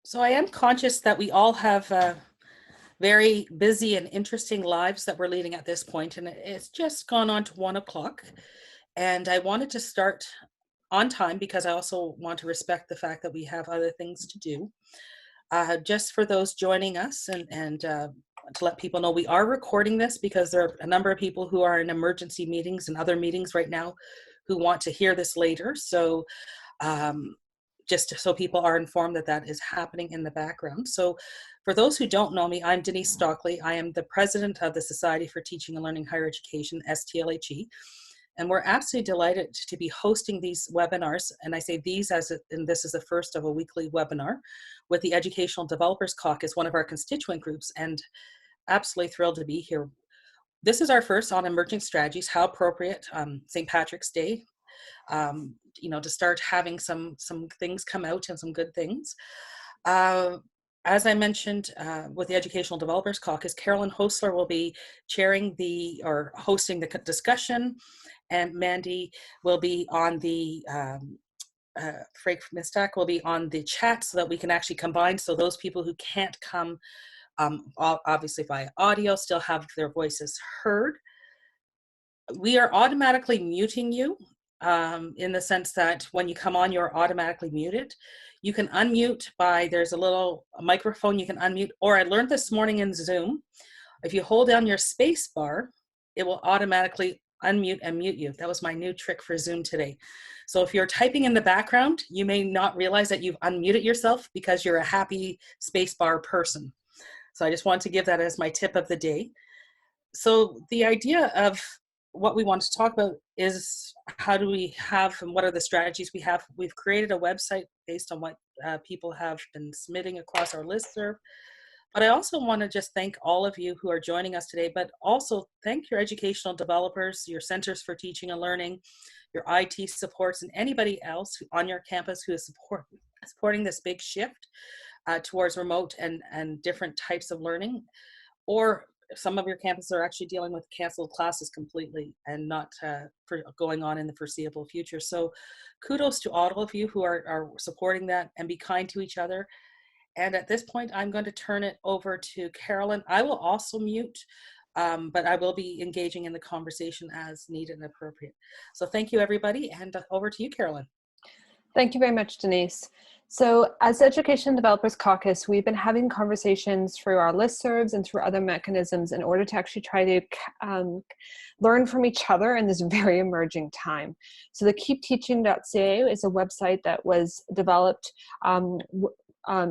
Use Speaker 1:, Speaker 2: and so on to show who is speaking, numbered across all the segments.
Speaker 1: So I am conscious that we all have very busy and interesting lives that we're leading at this point, and it's just gone on to 1 o'clock. And I wanted to start on time because I also want to respect the fact that we have other things to do. Just for those joining us and to let people know, we are recording this because there are a number of people who are in emergency meetings and other meetings right now who want to hear this later. So um, just so people are informed that that is happening in the background. So for those who don't know me, I'm Denise Stockley. I am the president of the Society for Teaching and Learning Higher Education, STLHE. And we're absolutely delighted to be hosting these webinars. And I say these and this is the first of a weekly webinar with the Educational Developers Caucus, one of our constituent groups, and absolutely thrilled to be here. This is our first on emerging strategies, how appropriate, St. Patrick's Day, to start having some things come out and some good things. As I mentioned, with the Educational Developers Caucus, Carolyn Hostler will be hosting the discussion, and Mandy will be on the Frank Mistak will be on the chat so that we can actually combine, so those people who can't come obviously via audio still have their voices heard. We are automatically muting you in the sense that when you come on, you're automatically muted. You can unmute there's a little microphone you can unmute, or I learned this morning in Zoom, if you hold down your space bar, it will automatically unmute and mute you. That was my new trick for Zoom today. So if you're typing in the background, you may not realize that you've unmuted yourself because you're a happy space bar person. So I just want to give that as my tip of the day. So the idea of what we want to talk about is how do we have and what are the strategies we have. We've created a website based on what people have been submitting across our listserv. But I also want to just thank all of you who are joining us today, but also thank your educational developers, your centers for teaching and learning, your IT supports, and anybody else on your campus who is supporting this big shift towards remote and different types of learning. Or some of your campuses are actually dealing with canceled classes completely and not going on in the foreseeable future. So kudos to all of you who are supporting that, and be kind to each other. And at this point, I'm going to turn it over to Carolyn. I will also mute, but I will be engaging in the conversation as needed and appropriate. So thank you, everybody, and over to you, Carolyn.
Speaker 2: Thank you very much, Denise. So as Education Developers Caucus, we've been having conversations through our listservs and through other mechanisms in order to actually try to learn from each other in this very emerging time. So the keepteaching.ca is a website that was developed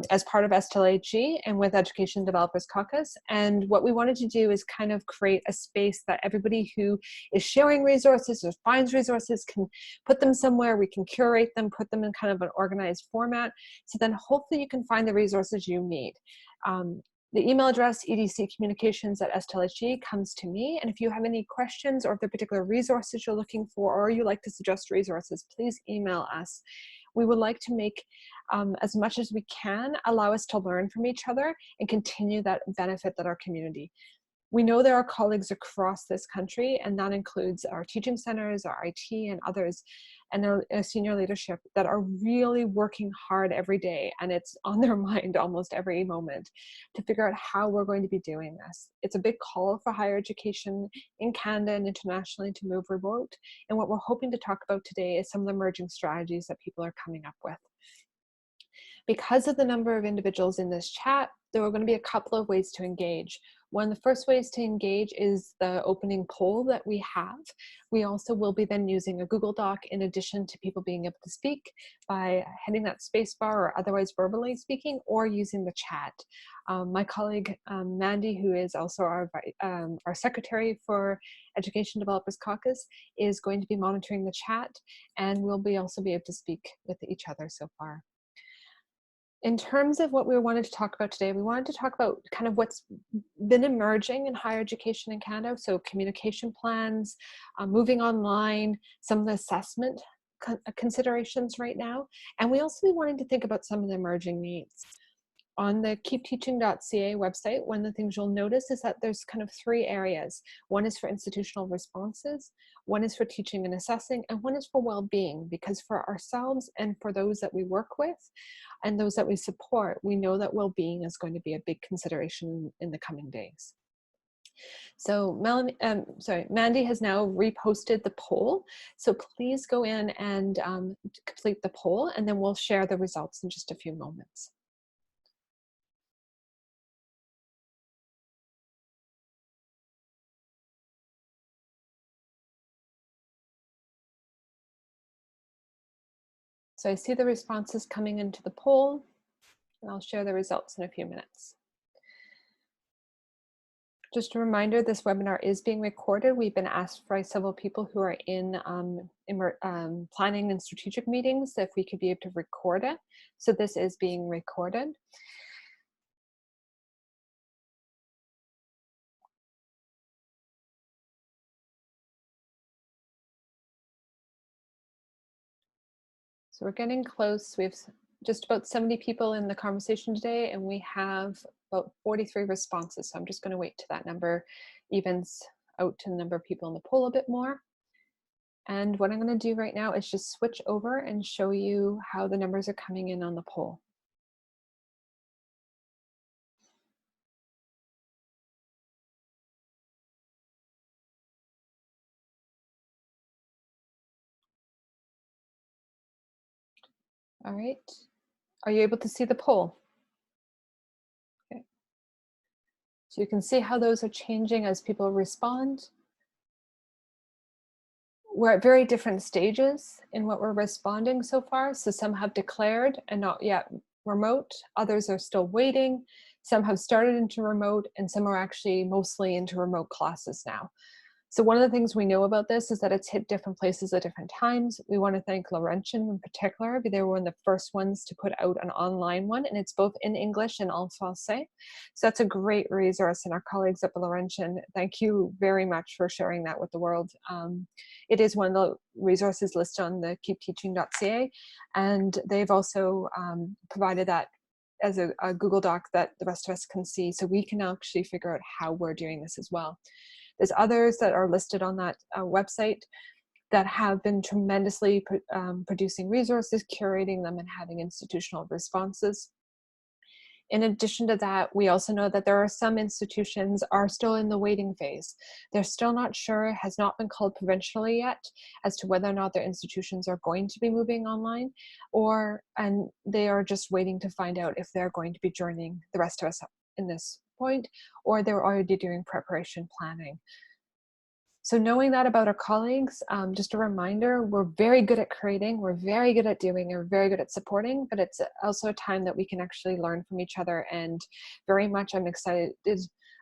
Speaker 2: as part of STLHE and with Education Developers Caucus. And what we wanted to do is kind of create a space that everybody who is sharing resources or finds resources can put them somewhere. We can curate them, put them in kind of an organized format. So then hopefully you can find the resources you need. The email address, edccommunications@stlhe, comes to me. And if you have any questions, or if there are particular resources you're looking for, or you like to suggest resources, please email us. We would like to make, as much as we can, allow us to learn from each other and continue that benefit that our community. We know there are colleagues across this country, and that includes our teaching centers, our IT, and others, and their senior leadership that are really working hard every day, and it's on their mind almost every moment to figure out how we're going to be doing this. It's a big call for higher education in Canada and internationally to move remote, and what we're hoping to talk about today is some of the emerging strategies that people are coming up with. Because of the number of individuals in this chat, there are going to be a couple of ways to engage. One of the first ways to engage is the opening poll that we have. We also will be then using a Google Doc in addition to people being able to speak by hitting that space bar or otherwise verbally speaking, or using the chat. My colleague Mandy, who is also our secretary for Education Developers Caucus, is going to be monitoring the chat, and we'll also be able to speak with each other so far. In terms of what we wanted to talk about today, we wanted to talk about kind of what's been emerging in higher education in Canada. So communication plans, moving online, some of the assessment considerations right now. And we also wanted to think about some of the emerging needs. on the keepteaching.ca website, one of the things you'll notice is that there's kind of 3 areas. One is for institutional responses, one is for teaching and assessing, and one is for well-being, because for ourselves and for those that we work with and those that we support, we know that well-being is going to be a big consideration in the coming days. So Mandy has now reposted the poll. So please go in and complete the poll, and then we'll share the results in just a few moments. So I see the responses coming into the poll, and I'll share the results in a few minutes. Just a reminder, this webinar is being recorded. We've been asked by several people who are in planning and strategic meetings if we could be able to record it. So this is being recorded. So we're getting close. We have just about 70 people in the conversation today, and we have about 43 responses. So I'm just going to wait till that number evens out to the number of people in the poll a bit more. And what I'm going to do right now is just switch over and show you how the numbers are coming in on the poll. All right. Are you able to see the poll? Okay. So you can see how those are changing as people respond. We're at very different stages in what we're responding so far. So some have declared and not yet remote. Others are still waiting. Some have started into remote, and some are actually mostly into remote classes now. So one of the things we know about this is that it's hit different places at different times. We want to thank Laurentian in particular. They were one of the first ones to put out an online one, and it's both in English and en français. So that's a great resource, and our colleagues at Laurentian, thank you very much for sharing that with the world. It is one of the resources listed on the keepteaching.ca, and they've also provided that as a Google Doc that the rest of us can see, so we can actually figure out how we're doing this as well. There's others that are listed on that website that have been tremendously producing resources, curating them, and having institutional responses. In addition to that, we also know that there are some institutions are still in the waiting phase. They're still not sure, has not been called provincially yet, as to whether or not their institutions are going to be moving online, and they are just waiting to find out if they're going to be joining the rest of us in this point, or they're already doing preparation planning. So knowing that about our colleagues, just a reminder, we're very good at creating, we're very good at doing, and we're very good at supporting, but it's also a time that we can actually learn from each other. And very much I'm excited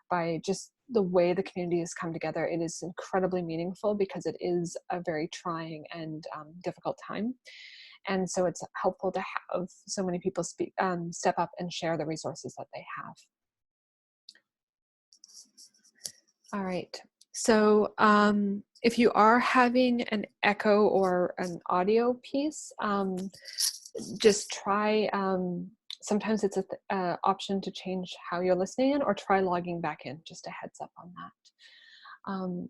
Speaker 2: by just the way the community has come together. It is incredibly meaningful because it is a very trying and difficult time. And so it's helpful to have so many people step up and share the resources that they have. All right, so if you are having an echo or an audio piece, just try, sometimes it's an option to change how you're listening in, or try logging back in, just a heads up on that.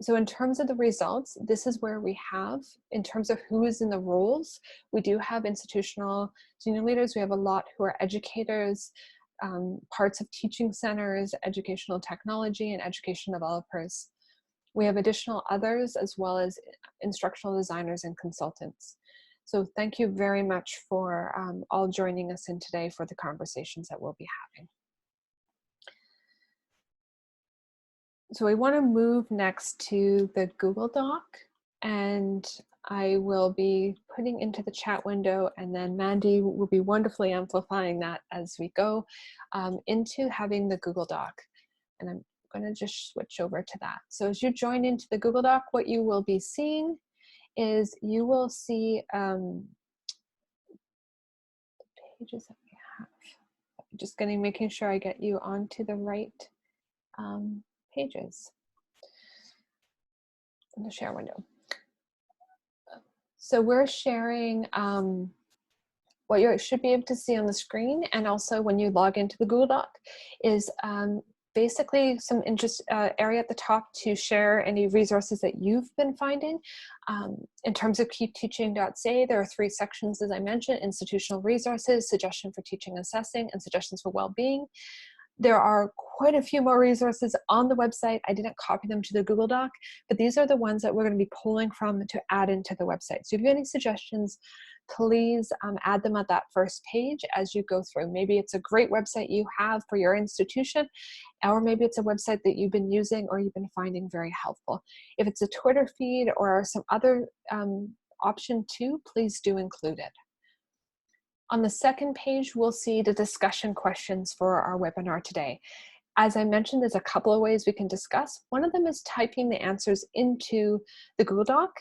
Speaker 2: So in terms of the results, this is where we have, in terms of who is in the roles, we do have institutional senior leaders. We have a lot who are educators, parts of teaching centers, educational technology, and education developers. We have additional others, as well as instructional designers and consultants. So thank you very much for all joining us in today for the conversations that we'll be having. So we want to move next to the Google Doc, and I will be putting into the chat window, and then Mandy will be wonderfully amplifying that as we go into having the Google Doc. And I'm going to just switch over to that. So as you join into the Google Doc, what you will be seeing is you will see the pages that we have. I'm just making sure I get you onto the right pages in the share window. So we're sharing What you should be able to see on the screen, and also when you log into the Google Doc, is basically some area at the top to share any resources that you've been finding. In terms of keepteaching.ca, there are 3 sections, as I mentioned: institutional resources, suggestion for teaching and assessing, and suggestions for well-being. There are quite a few more resources on the website. I didn't copy them to the Google Doc, but these are the ones that we're going to be pulling from to add into the website. So if you have any suggestions, please add them at that first page as you go through. Maybe it's a great website you have for your institution, or maybe it's a website that you've been using or you've been finding very helpful. If it's a Twitter feed or some other option too, please do include it. On the second page, we'll see the discussion questions for our webinar today. As I mentioned, there's a couple of ways we can discuss. One of them is typing the answers into the Google Doc.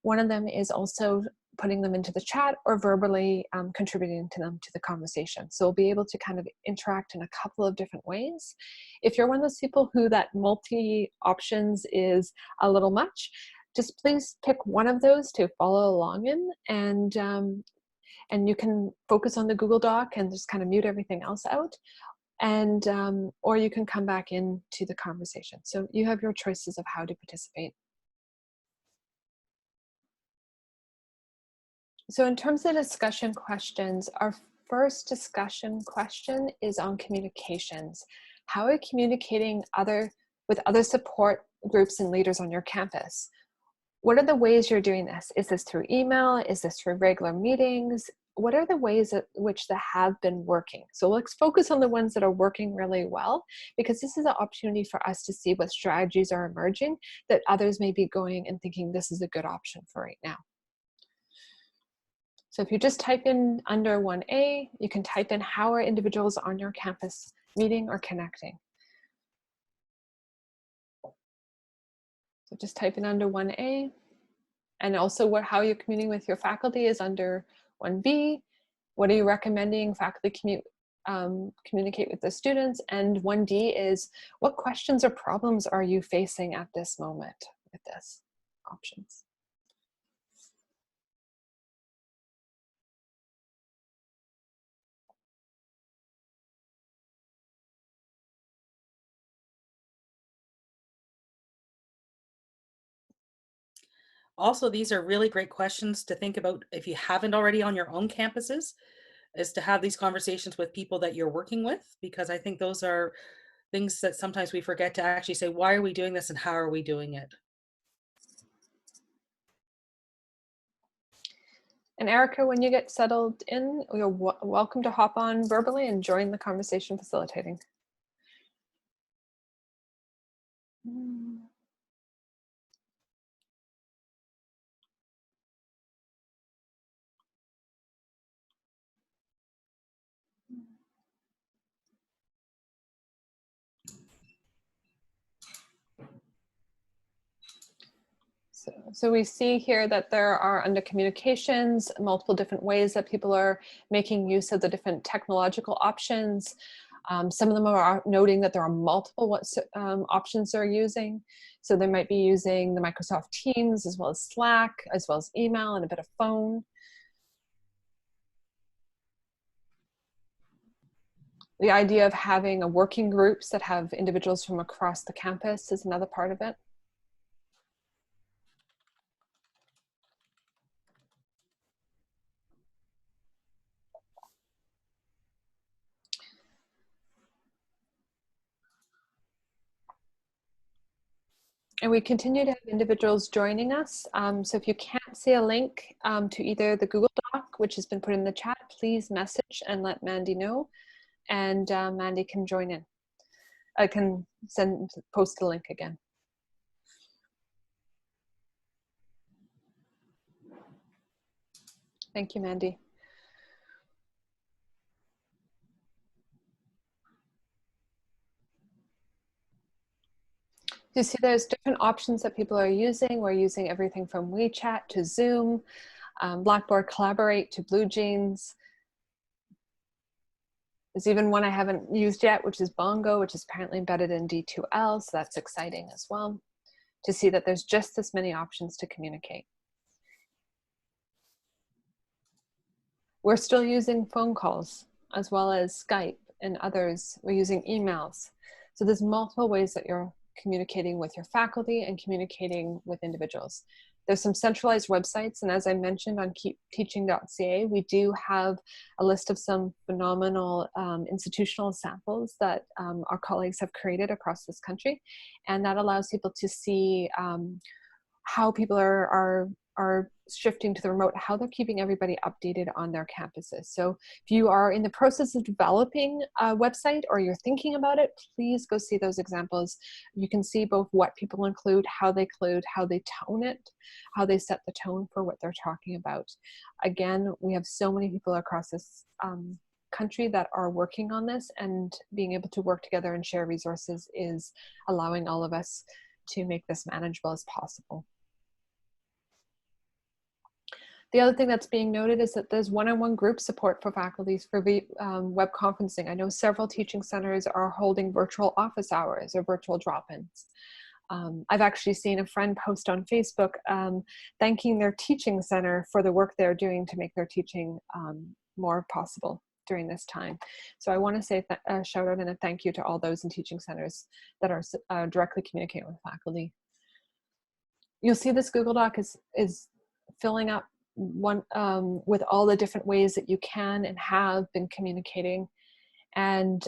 Speaker 2: One of them is also putting them into the chat or verbally contributing to them to the conversation. So we'll be able to kind of interact in a couple of different ways. If you're one of those people who that multi options is a little much, just please pick one of those to follow along in, and you can focus on the Google Doc and just kind of mute everything else out. And or you can come back into the conversation. So you have your choices of how to participate. So in terms of discussion questions, our first discussion question is on communications. How are you communicating with other support groups and leaders on your campus? What are the ways you're doing this? Is this through email? Is this through regular meetings? What are the ways at which that have been working? So let's focus on the ones that are working really well, because this is an opportunity for us to see what strategies are emerging that others may be going and thinking this is a good option for right now. So if you just type in under 1A, you can type in how are individuals on your campus meeting or connecting. So just type in under 1A. And also how you're communicating with your faculty is under 1B. What are you recommending faculty communicate with the students? And 1D is what questions or problems are you facing at this moment with this options?
Speaker 1: Also, these are really great questions to think about if you haven't already on your own campuses, is to have these conversations with people that you're working with, because I think those are things that sometimes we forget to actually say, why are we doing this and how are we doing it?
Speaker 2: And Erika, when you get settled in, you're welcome to hop on verbally and join the conversation facilitating. So we see here that there are under communications, multiple different ways that people are making use of the different technological options. Some of them are noting that there are multiple options they're using. So they might be using the Microsoft Teams as well as Slack, as well as email and a bit of phone. The idea of having a working groups that have individuals from across the campus is another part of it. And we continue to have individuals joining us. So if you can't see a link to either the Google Doc, which has been put in the chat, please message and let Mandy know, and Mandy can join in. I can post the link again. Thank you, Mandy. You see there's different options that people are using. We're using everything from WeChat to Zoom, Blackboard Collaborate to BlueJeans. There's even one I haven't used yet, which is Bongo, which is apparently embedded in D2L, so that's exciting as well, to see that there's just this many options to communicate. We're still using phone calls as well as Skype and others. We're using emails. So there's multiple ways that you're communicating with your faculty and communicating with individuals. There's some centralized websites, and as I mentioned on keepteaching.ca, we do have a list of some phenomenal institutional samples that our colleagues have created across this country, and that allows people to see how people are shifting to the remote, how they're keeping everybody updated on their campuses. So if you are in the process of developing a website or you're thinking about it, please go see those examples. You can see both what people include, how they tone it, how they set the tone for what they're talking about. Again, we have so many people across this country that are working on this, and being able to work together and share resources is allowing all of us to make this manageable as possible. The other thing that's being noted is that there's one-on-one group support for faculty for web conferencing. I know several teaching centers are holding virtual office hours or virtual drop-ins. I've actually seen a friend post on Facebook thanking their teaching center for the work they're doing to make their teaching more possible during this time. So I want to say a shout out and a thank you to all those in teaching centers that are directly communicating with faculty. You'll see this Google Doc is filling up with all the different ways that you can and have been communicating. And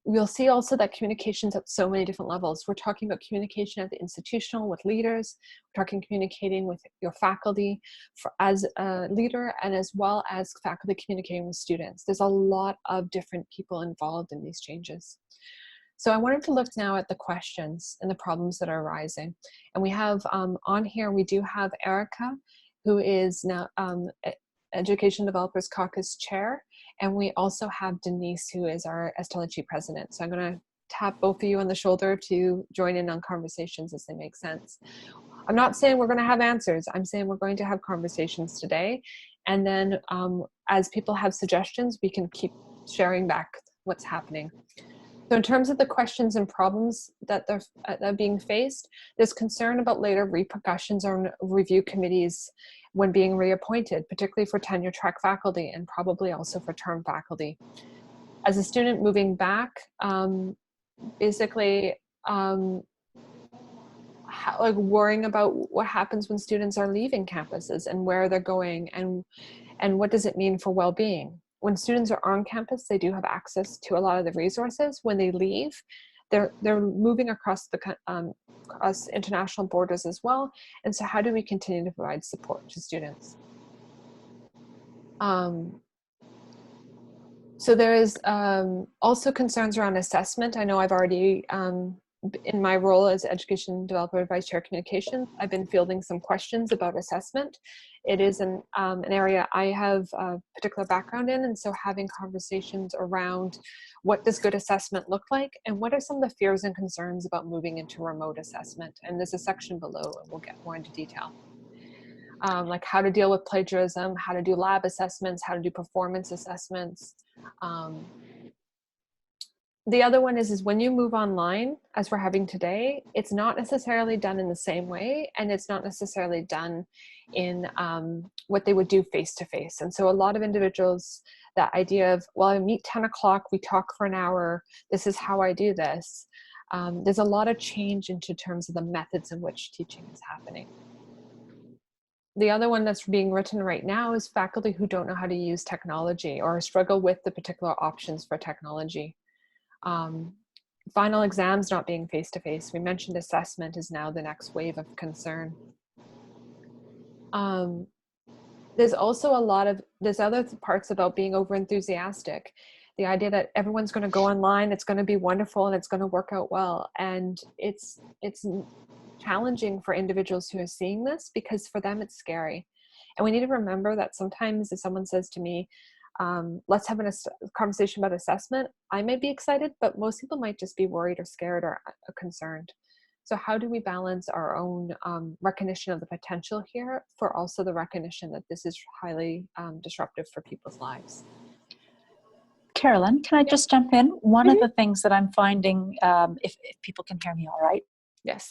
Speaker 2: you'll see also that communication's at so many different levels. We're talking about communication at the institutional with leaders. We're talking communicating with your faculty as a leader, and as well as faculty communicating with students. There's a lot of different people involved in these changes. So I wanted to look now at the questions and the problems that are arising. And we have on here, we do have Erika, who is now Education Developers Caucus Chair. And we also have Denise, who is our STLHE President. So I'm gonna tap both of you on the shoulder to join in on conversations as they make sense. I'm not saying we're gonna have answers. I'm saying we're going to have conversations today. And then as people have suggestions, we can keep sharing back what's happening. So in terms of the questions and problems that they're being faced, there's concern about later repercussions on review committees when being reappointed, particularly for tenure track faculty and probably also for term faculty. As a student moving back, basically like worrying about what happens when students are leaving campuses and where they're going, and what does it mean for well-being. When students are on campus, they do have access to a lot of the resources. When they leave, they're moving across across international borders as well. And so how do we continue to provide support to students? So there is also concerns around assessment. I know I've already, in my role as Education Developer Vice Chair Communications, I've been fielding some questions about assessment. It is an area I have a particular background in, and so having conversations around what does good assessment look like, and what are some of the fears and concerns about moving into remote assessment. And there's a section below, and we'll get more into detail. Like how to deal with plagiarism, how to do lab assessments, how to do performance assessments. The other one is when you move online, as we're having today, it's not necessarily done in the same way, and it's not necessarily done in what they would do face-to-face. And so a lot of individuals, that idea of, well, I meet 10 o'clock, we talk for an hour, this is how I do this. There's a lot of change into terms of the methods in which teaching is happening. The other one that's being written right now is faculty who don't know how to use technology or struggle with the particular options for technology. Final exams not being face-to-face. We mentioned assessment is now the next wave of concern. There's also there's other parts about being over-enthusiastic. The idea that everyone's going to go online, it's going to be wonderful, and it's going to work out well. And it's challenging for individuals who are seeing this, because for them it's scary. And we need to remember that sometimes if someone says to me, let's have a conversation about assessment, I may be excited, but most people might just be worried or scared or concerned. So how do we balance our own recognition of the potential here for also the recognition that this is highly disruptive for people's lives?
Speaker 3: Carolyn, can I just jump in? One of the things that I'm finding, if people can hear me all right.
Speaker 2: Yes.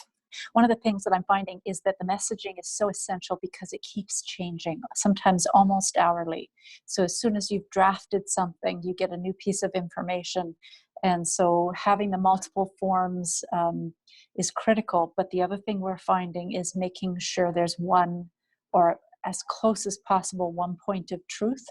Speaker 3: one of the things that I'm finding is that the messaging is so essential because it keeps changing, sometimes almost hourly. So as soon as you've drafted something, you get a new piece of information. And so having the multiple forms is critical. But the other thing we're finding is making sure there's one, or as close as possible, one point of truth,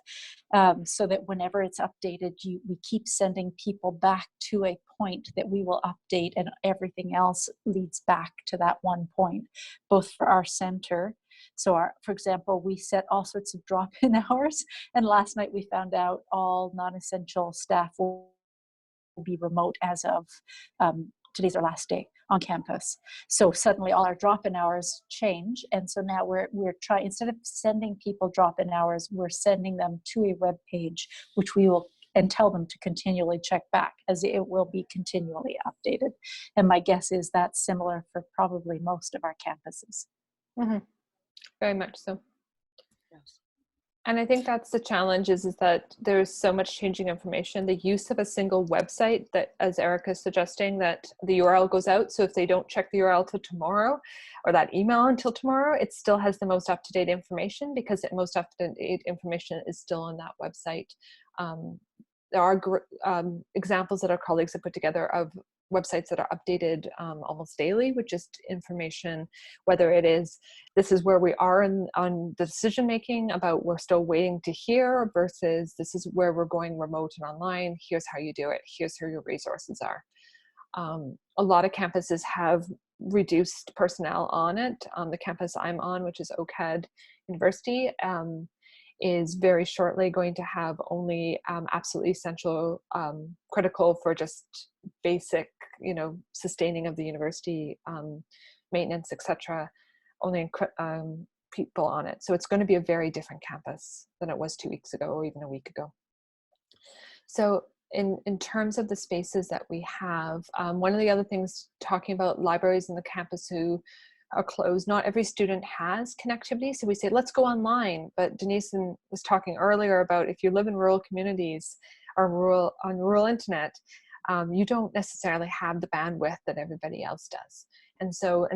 Speaker 3: so that whenever it's updated, we keep sending people back to a point that we will update, and everything else leads back to that one point, both for our center. So for example, we set all sorts of drop-in hours, and last night we found out all non-essential staff will be remote as of today's our last day on campus. So suddenly all our drop-in hours change. And so now we're trying, instead of sending people drop-in hours, we're sending them to a web page, which we will, and tell them to continually check back, as it will be continually updated. And my guess is that's similar for probably most of our campuses.
Speaker 2: Mm-hmm. Very much so.
Speaker 1: Yes.
Speaker 2: And I think that's the challenge is that there's so much changing information. The use of a single website that, as Erika is suggesting, that the URL goes out. So if they don't check the URL till tomorrow, or that email until tomorrow, it still has the most up-to-date information, because the most up-to-date information is still on that website. There are examples that our colleagues have put together of websites that are updated almost daily with just information, whether it is, this is where we are on the decision making about we're still waiting to hear, versus this is where we're going remote and online, here's how you do it, here's where your resources are. A lot of campuses have reduced personnel on it. The campus I'm on, which is OCAD University, is very shortly going to have only absolutely essential, critical for just basic, sustaining of the university, maintenance, etc. Only people on it. So it's going to be a very different campus than it was 2 weeks ago, or even a week ago. So in terms of the spaces that we have, one of the other things, talking about libraries in the campus who are closed, not every student has connectivity. So we say, let's go online. But Denise was talking earlier about if you live in rural communities or on rural internet, you don't necessarily have the bandwidth that everybody else does. And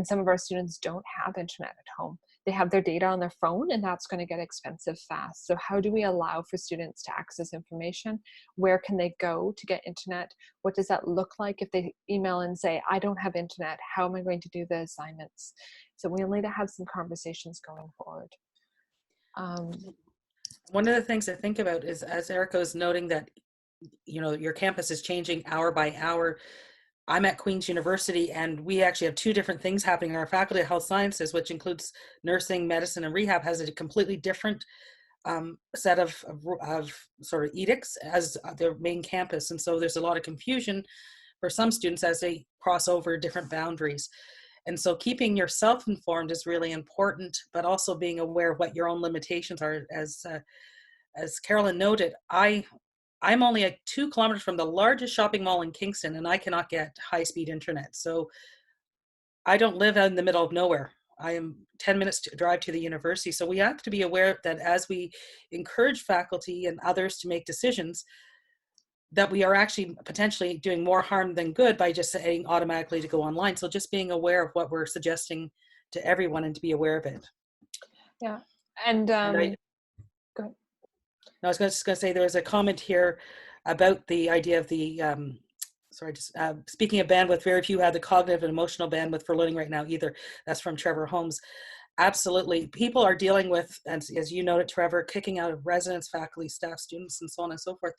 Speaker 2: some of our students don't have internet at home. They have their data on their phone, and that's going to get expensive fast. So how do we allow for students to access information? Where can they go to get internet? What does that look like if they email and say, I don't have internet, how am I going to do the assignments? So we'll need to have some conversations going forward.
Speaker 1: One of the things I think about is, as Erika is noting, that your campus is changing hour by hour. I'm at Queen's University, and we actually have two different things happening. Our Faculty of Health Sciences, which includes nursing, medicine, and rehab, has a completely different set of sort of edicts as their main campus. And so there's a lot of confusion for some students as they cross over different boundaries. And so keeping yourself informed is really important, but also being aware of what your own limitations are. As Carolyn noted, I'm only 2 kilometers from the largest shopping mall in Kingston, and I cannot get high-speed internet. So I don't live out in the middle of nowhere. I am 10 minutes to drive to the university. So we have to be aware that as we encourage faculty and others to make decisions, that we are actually potentially doing more harm than good by just saying automatically to go online. So just being aware of what we're suggesting to everyone and to be aware of it.
Speaker 2: Yeah. And go ahead.
Speaker 1: I was just going to say, there was a comment here about the idea of the, speaking of bandwidth, very few have the cognitive and emotional bandwidth for learning right now either. That's from Trevor Holmes. Absolutely. People are dealing with, as you noted, Trevor, kicking out of residents, faculty, staff, students, and so on and so forth.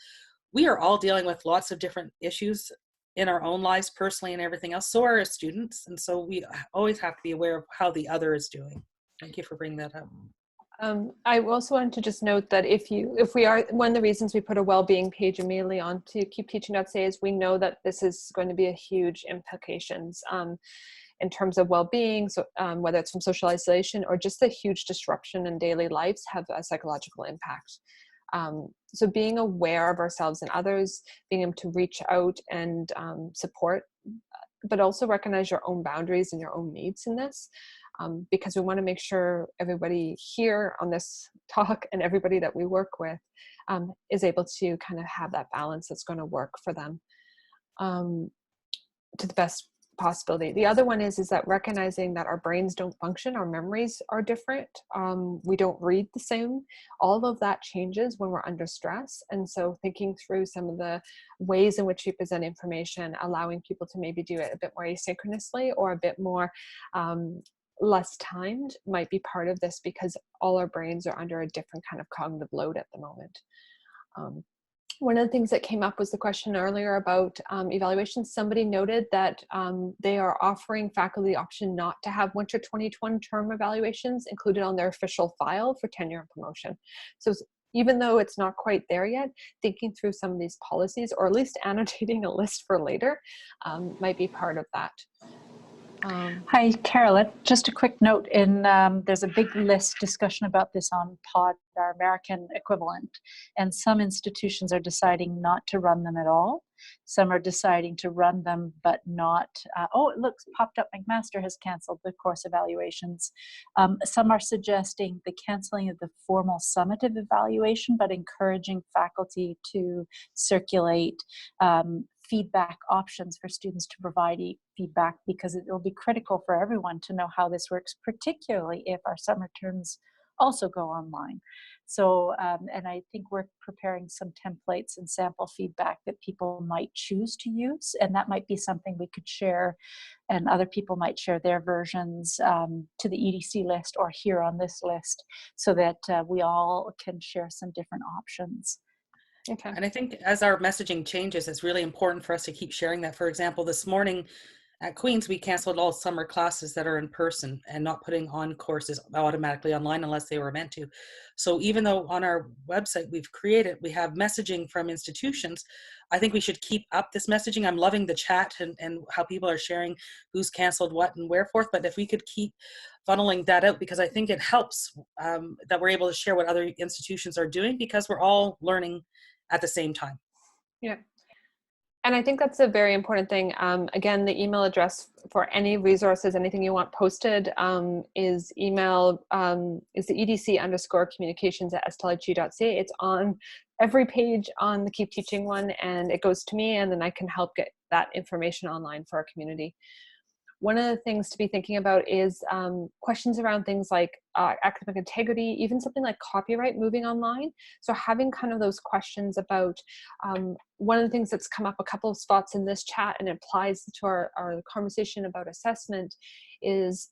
Speaker 1: We are all dealing with lots of different issues in our own lives personally and everything else. So are our students. And so we always have to be aware of how the other is doing. Thank you for bringing that up.
Speaker 2: I also wanted to just note that if we are, one of the reasons we put a well-being page immediately on to keepteaching.ca is we know that this is going to be a huge implications in terms of well-being, so whether it's from social isolation or just the huge disruption in daily lives have a psychological impact. So being aware of ourselves and others, being able to reach out and support, but also recognize your own boundaries and your own needs in this. Because we want to make sure everybody here on this talk and everybody that we work with is able to kind of have that balance that's going to work for them to the best possibility. The other one is that recognizing that our brains don't function, our memories are different, we don't read the same. All of that changes when we're under stress. And so thinking through some of the ways in which we present information, allowing people to maybe do it a bit more asynchronously or a bit more less timed might be part of this, because all our brains are under a different kind of cognitive load at the moment. One of the things that came up was the question earlier about evaluations. Somebody noted that they are offering faculty the option not to have winter 2021 term evaluations included on their official file for tenure and promotion. So even though it's not quite there yet, thinking through some of these policies, or at least annotating a list for later, might be part of that.
Speaker 3: Hi, Carolyn. Just a quick note. There's a big list discussion about this on POD, our American equivalent, and some institutions are deciding not to run them at all. Some are deciding to run them, but not. Oh, it looks popped up. McMaster has canceled the course evaluations. Some are suggesting the canceling of the formal summative evaluation, but encouraging faculty to circulate feedback options for students to provide feedback, because it will be critical for everyone to know how this works, particularly if our summer terms also go online. So, and I think we're preparing some templates and sample feedback that people might choose to use, and that might be something we could share, and other people might share their versions to the EDC list or here on this list, so that we all can share some different options.
Speaker 2: Okay.
Speaker 1: And I think as our messaging changes, it's really important for us to keep sharing that. For example, this morning at Queen's, we canceled all summer classes that are in person and not putting on courses automatically online unless they were meant to. So even though on our website we have messaging from institutions, I think we should keep up this messaging. I'm loving the chat and how people are sharing who's canceled what and where forth. But if we could keep funneling that out, because I think it helps that we're able to share what other institutions are doing, because we're all learning at the same time.
Speaker 2: Yeah. And I think that's a very important thing. Again, the email address for any resources, anything you want posted, is the edc_communications@stlhe.ca. It's on every page on the Keep Teaching one, and it goes to me, and then I can help get that information online for our community. One of the things to be thinking about is questions around things like academic integrity, even something like copyright moving online. So having kind of those questions about, one of the things that's come up a couple of spots in this chat and applies to our conversation about assessment is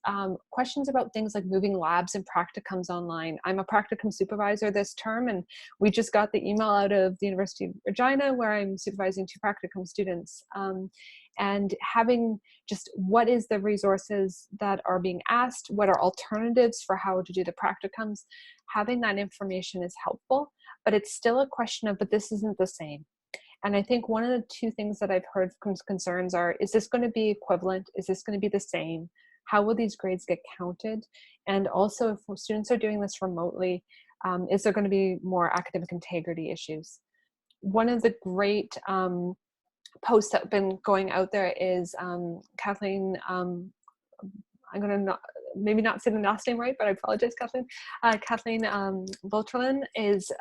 Speaker 2: questions about things like moving labs and practicums online. I'm a practicum supervisor this term, and we just got the email out of the University of Regina, where I'm supervising 2 practicum students. And having just what is the resources that are being asked, what are alternatives for how to do the practicums, having that information is helpful, but it's still a question of, but this isn't the same. And I think one of the 2 things that I've heard from concerns are, is this going to be equivalent? Is this going to be the same? How will these grades get counted? And also, if students are doing this remotely, is there going to be more academic integrity issues? One of the great posts that have been going out there is Kathleen, I'm going to maybe not say the last name right, but I apologize, Kathleen. Kathleen Volterlin is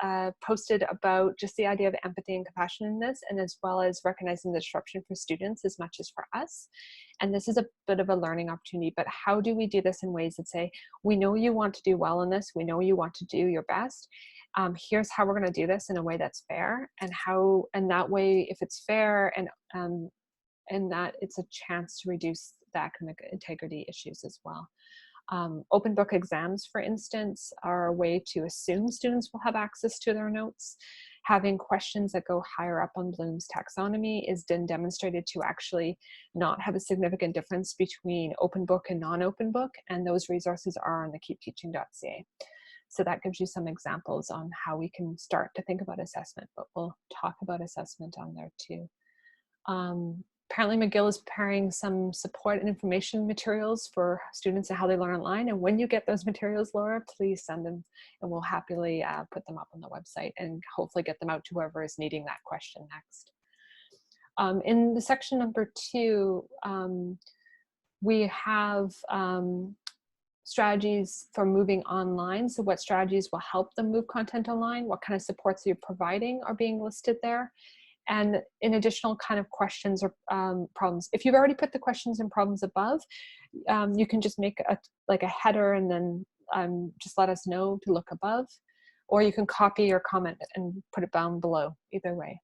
Speaker 2: posted about just the idea of empathy and compassion in this, and as well as recognizing the disruption for students as much as for us. And this is a bit of a learning opportunity, but how do we do this in ways that say, we know you want to do well in this, we know you want to do your best. Here's how we're going to do this in a way that's fair, and that way, if it's fair and that it's a chance to reduce the academic integrity issues as well. Open book exams, for instance, are a way to assume students will have access to their notes. Having questions that go higher up on Bloom's taxonomy is then demonstrated to actually not have a significant difference between open book and non-open book, and those resources are on the keepteaching.ca. So that gives you some examples on how we can start to think about assessment, but we'll talk about assessment on there too. Apparently McGill is preparing some support and information materials for students and how they learn online. And when you get those materials, Laura, please send them, and we'll happily put them up on the website and hopefully get them out to whoever is needing that question next. In the section number 2, we have strategies for moving online. So what strategies will help them move content online? What kind of supports you're providing are being listed there. and in additional kind of questions or problems. If you've already put the questions and problems above, you can just make a header and then just let us know to look above, or you can copy your comment and put it down below, either way.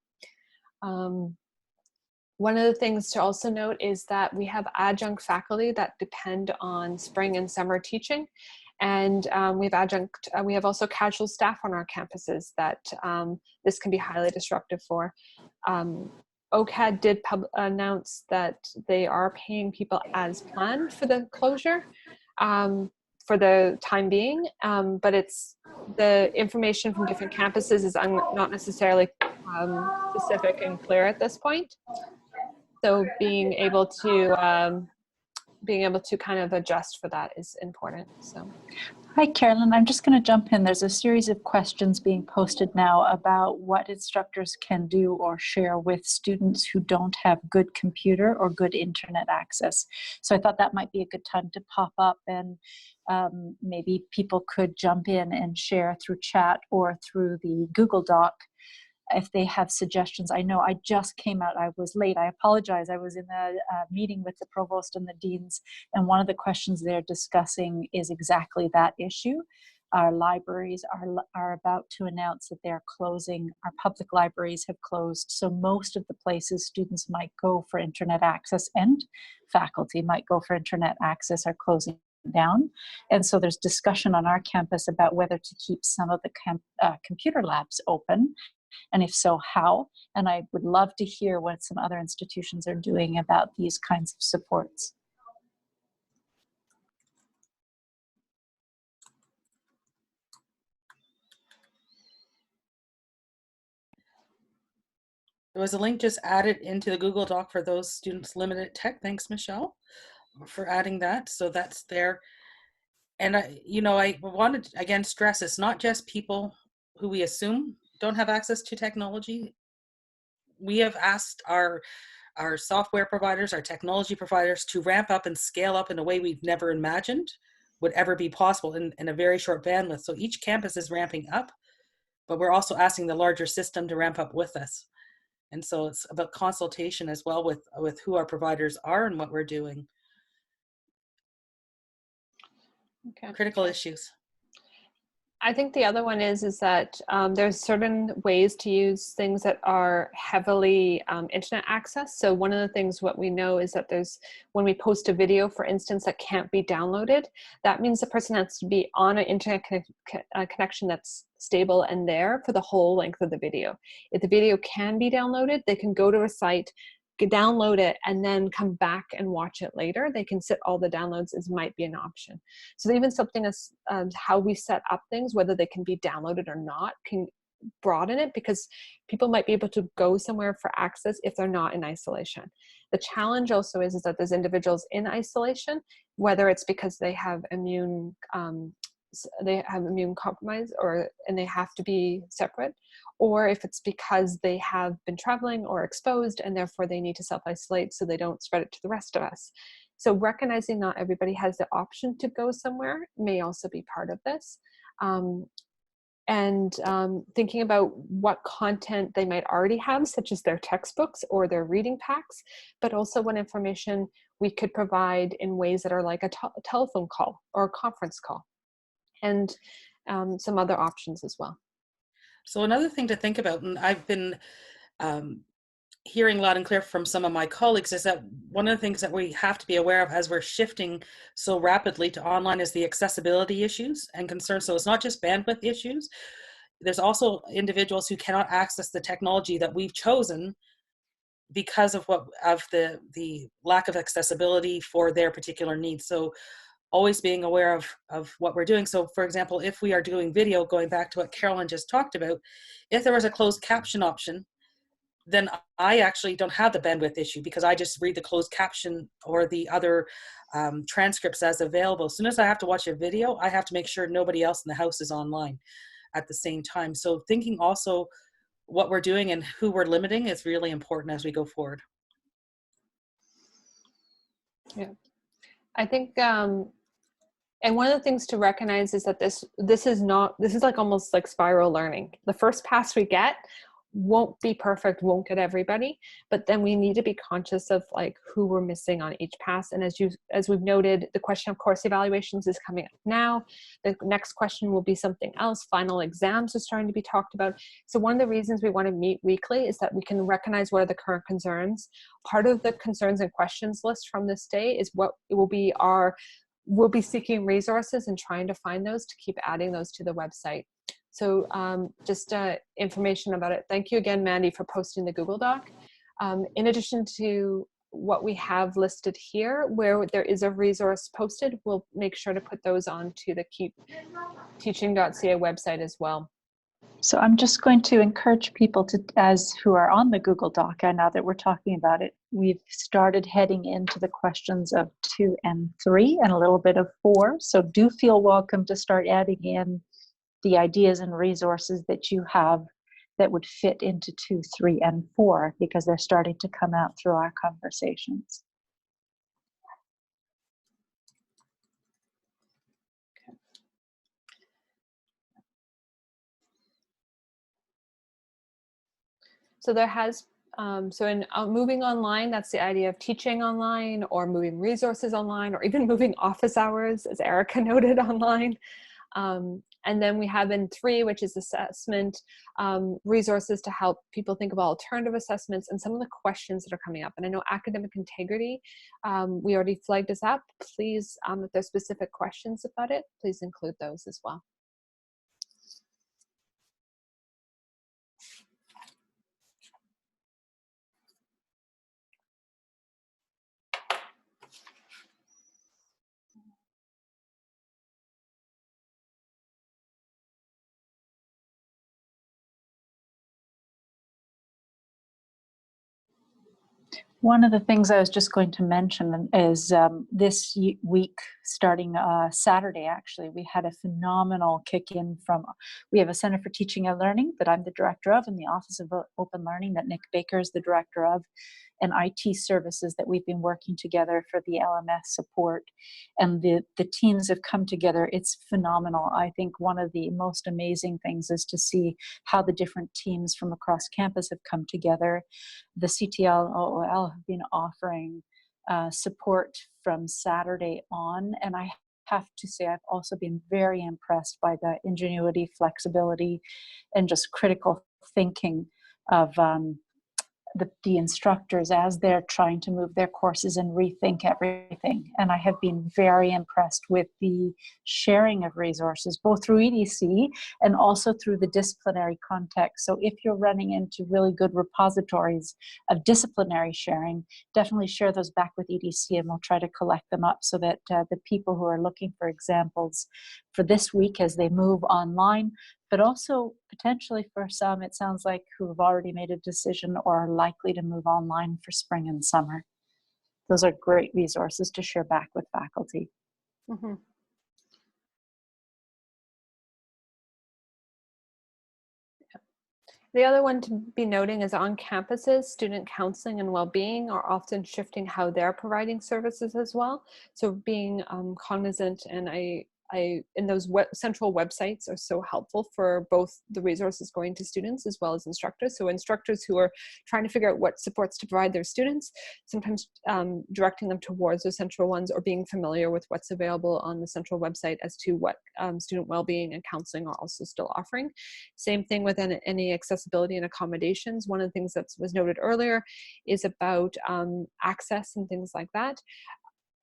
Speaker 2: One of the things to also note is that we have adjunct faculty that depend on spring and summer teaching. And we have also casual staff on our campuses that this can be highly disruptive for. OCAD did announce that they are paying people as planned for the closure for the time being, but it's the information from different campuses is not necessarily specific and clear at this point. So being able to kind of adjust for that is important. So.
Speaker 3: Hi, Carolyn. I'm just going to jump in. There's a series of questions being posted now about what instructors can do or share with students who don't have good computer or good internet access. So I thought that might be a good time to pop up, and maybe people could jump in and share through chat or through the Google Doc if they have suggestions. I know I just came out, I was late, I apologize. I was in a meeting with the provost and the deans, and one of the questions they're discussing is exactly that issue. Our libraries are about to announce that they're closing. Our public libraries have closed. So most of the places students might go for internet access and faculty might go for internet access are closing down. And so there's discussion on our campus about whether to keep some of the computer labs open, and if so, how? And I would love to hear what some other institutions are doing about these kinds of supports.
Speaker 1: There was a link just added into the Google Doc for those students limited at tech. Thanks, Michelle, for adding that. So that's there. And I wanted to again stress, it's not just people who we assume don't have access to technology. We have asked our software providers, our technology providers to ramp up and scale up in a way we've never imagined would ever be possible in a very short bandwidth. So each campus is ramping up, but we're also asking the larger system to ramp up with us. And so it's about consultation as well with who our providers are and what we're doing. Okay. Critical issues.
Speaker 2: I think the other one is that there's certain ways to use things that are heavily internet access. So one of the things what we know is that when we post a video, for instance, that can't be downloaded, that means the person has to be on an internet connection that's stable and there for the whole length of the video. If the video can be downloaded, they can go to a site, download it, and then come back and watch it later. They can set all the downloads as might be an option. So even something as how we set up things, whether they can be downloaded or not, can broaden it, because people might be able to go somewhere for access if they're not in isolation. The challenge also is that there's individuals in isolation, whether it's because they have immune compromise and they have to be separate, or if it's because they have been traveling or exposed and therefore they need to self-isolate so they don't spread it to the rest of us. So recognizing not everybody has the option to go somewhere may also be part of this. Thinking about what content they might already have, such as their textbooks or their reading packs, but also what information we could provide in ways that are like a telephone call or a conference call, and some other options as well.
Speaker 1: So another thing to think about, and I've been hearing loud and clear from some of my colleagues, is that one of the things that we have to be aware of as we're shifting so rapidly to online is the accessibility issues and concerns. So it's not just bandwidth issues. There's also individuals who cannot access the technology that we've chosen because of the lack of accessibility for their particular needs. So always being aware of what we're doing. So for example, if we are doing video, going back to what Carolyn just talked about, if there was a closed caption option, then I actually don't have the bandwidth issue because I just read the closed caption or the other transcripts as available. As soon as I have to watch a video, I have to make sure nobody else in the house is online at the same time. So thinking also what we're doing and who we're limiting is really important as we go forward.
Speaker 2: Yeah, I think and one of the things to recognize is that this is like almost like spiral learning. The first pass we get, won't be perfect, won't get everybody, but then we need to be conscious of like who we're missing on each pass. And as we've noted, the question of course evaluations is coming up now. The next question will be something else. Final exams are starting to be talked about. So one of the reasons we want to meet weekly is that we can recognize what are the current concerns. Part of the concerns and questions list from this day is what it will be we'll be seeking resources and trying to find those to keep adding those to the website. So just information about it. Thank you again, Mandy, for posting the Google Doc. In addition to what we have listed here, where there is a resource posted, we'll make sure to put those onto the keepteaching.ca website as well.
Speaker 3: So I'm just going to encourage people who are on the Google Doc, now that we're talking about it, we've started heading into the questions of 2 and 3 and a little bit of 4. So do feel welcome to start adding in the ideas and resources that you have that would fit into 2, 3, and 4, because they're starting to come out through our conversations.
Speaker 2: Okay. So there has, so in moving online, that's the idea of teaching online or moving resources online or even moving office hours, as Erika noted, online. And then we have in 3, which is assessment, resources to help people think about alternative assessments and some of the questions that are coming up. And I know academic integrity, we already flagged this up. Please, if there's specific questions about it, please include those as well.
Speaker 3: One of the things I was just going to mention is this week, starting Saturday, actually, we had a phenomenal kick-in we have a Center for Teaching and Learning that I'm the director of, and the Office of Open Learning that Nick Baker is the director of, and IT services that we've been working together for the LMS support. And the teams have come together. It's phenomenal. I think one of the most amazing things is to see how the different teams from across campus have come together. The CTL-OOL have been offering support from Saturday on, and I have to say I've also been very impressed by the ingenuity, flexibility, and just critical thinking of the instructors as they're trying to move their courses and rethink everything. And I have been very impressed with the sharing of resources, both through EDC and also through the disciplinary context. So if you're running into really good repositories of disciplinary sharing, definitely share those back with EDC, and we'll try to collect them up so that the people who are looking for examples for this week as they move online, but also potentially for some, it sounds like, who have already made a decision or are likely to move online for spring and summer. Those are great resources to share back with faculty.
Speaker 2: Mm-hmm. The other one to be noting is on campuses, student counseling and well-being are often shifting how they're providing services as well. So being cognizant, and in those central websites are so helpful for both the resources going to students as well as instructors. So instructors who are trying to figure out what supports to provide their students, sometimes directing them towards those central ones, or being familiar with what's available on the central website as to what student well-being and counseling are also still offering. Same thing with any accessibility and accommodations. One of the things that was noted earlier is about access and things like that.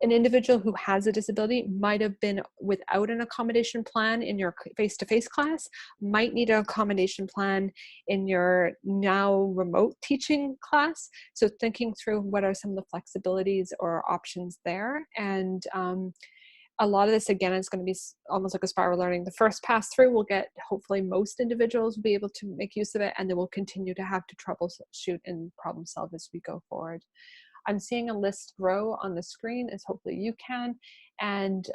Speaker 2: An individual who has a disability might have been without an accommodation plan in your face-to-face class, might need an accommodation plan in your now remote teaching class. So thinking through what are some of the flexibilities or options there. And a lot of this, again, is going to be almost like a spiral learning. The first pass through will get, hopefully most individuals will be able to make use of it, and then we'll continue to have to troubleshoot and problem solve as we go forward. I'm seeing a list grow on the screen, as hopefully you can, and